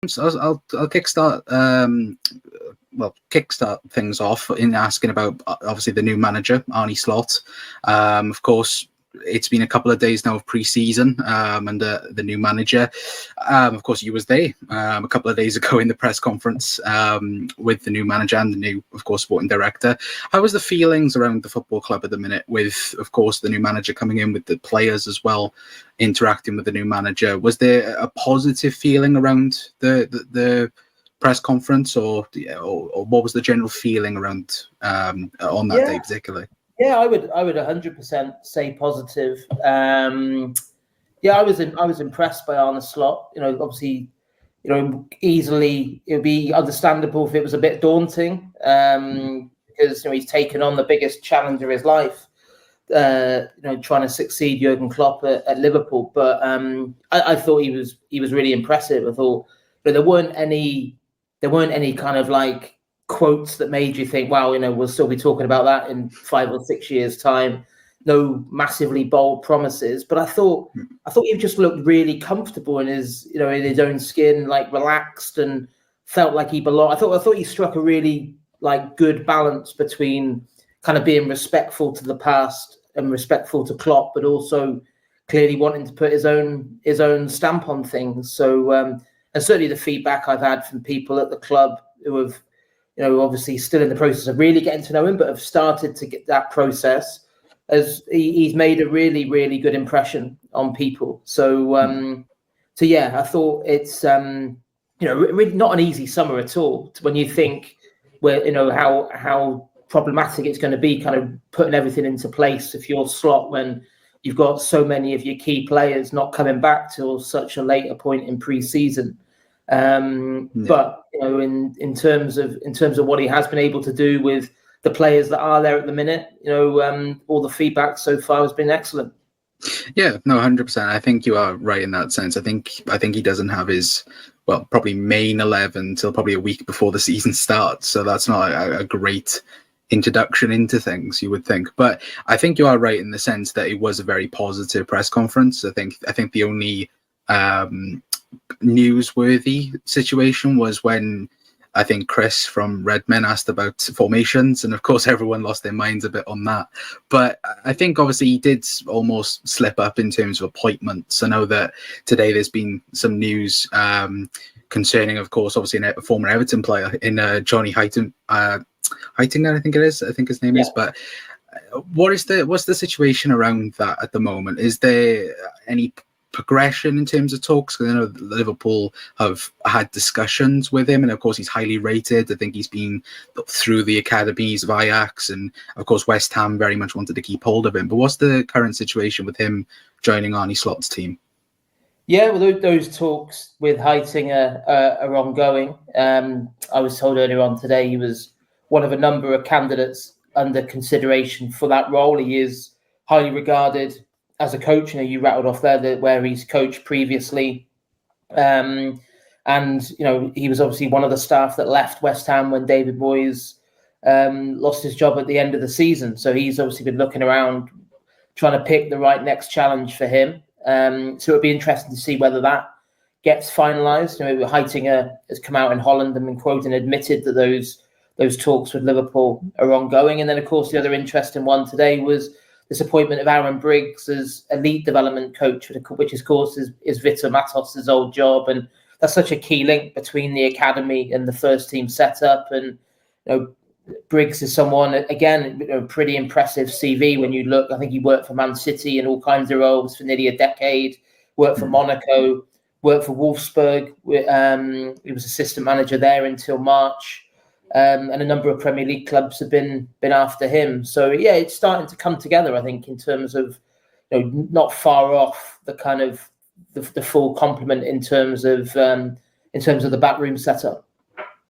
So I'll kickstart kickstart things off in asking about obviously the new manager, Arne Slot. Of course, it's been a couple of days now of pre-season and the new manager. Of course, you was there a couple of days ago in the press conference with the new manager and the new, of course, sporting director. How was the feelings around the football club at the minute with, of course, the new manager coming in, with the players as well interacting with the new manager? Was there a positive feeling around the press conference, or what was the general feeling around on that day particularly? Yeah, I would 100% say positive. I was impressed by Arne Slot. Obviously, easily it would be understandable if it was a bit daunting, because he's taken on the biggest challenge of his life, trying to succeed Jurgen Klopp at Liverpool. But I thought he was really impressive. I thought there weren't any kind of like quotes that made you think, wow, we'll still be talking about that in 5 or 6 years' time. No massively bold promises, but I thought he just looked really comfortable in his own skin, like relaxed, and felt like he belonged. I thought he struck a really like good balance between kind of being respectful to the past and respectful to Klopp, but also clearly wanting to put his own stamp on things. So and certainly the feedback I've had from people at the club who have, obviously still in the process of really getting to know him, but have started to get that process, as he's made a really, really good impression on people. So, I thought it's, really not an easy summer at all. When you think how problematic it's going to be, kind of putting everything into place if you're Slot, when you've got so many of your key players not coming back till such a later point in pre-season. But in terms of what he has been able to do with the players that are there at the minute, all the feedback so far has been excellent. Yeah, no, 100%. I think you are right in that sense. I think he doesn't have his probably main 11 until probably a week before the season starts. So that's not a great introduction into things, you would think. But I think you are right in the sense that it was a very positive press conference. I think the only newsworthy situation was when I think Chris from Redmen asked about formations, and of course everyone lost their minds a bit on that. But I think obviously he did almost slip up in terms of appointments. I know that today there's been some news concerning, of course, obviously a former Everton player in Johnny Heitinga, I think it is. I think his name is. But what's the situation around that at the moment? Is there any progression in terms of talks? Because I know Liverpool have had discussions with him, and of course he's highly rated. I think he's been through the academies of Ajax, and of course West Ham very much wanted to keep hold of him. But what's the current situation with him joining Arne Slot's team? Yeah, well, those talks with Heitinga are ongoing. I was told earlier on today he was one of a number of candidates under consideration for that role. He is highly regarded as a coach. You rattled off there where he's coached previously. And, he was obviously one of the staff that left West Ham when David Moyes lost his job at the end of the season. So he's obviously been looking around, trying to pick the right next challenge for him. So it'll be interesting to see whether that gets finalised. Heitinga has come out in Holland and been quoted and admitted that those talks with Liverpool are ongoing. And then, of course, the other interesting one today was this appointment of Aaron Briggs as elite development coach, which of course is Vitor Matos' old job. And that's such a key link between the academy and the first team setup. And, Briggs is someone, again, pretty impressive CV when you look. I think he worked for Man City in all kinds of roles for nearly a decade, worked for Monaco, worked for Wolfsburg. He was assistant manager there until March. And a number of Premier League clubs have been after him. So yeah, it's starting to come together, I think, in terms of not far off the kind of the full complement in terms of the backroom setup.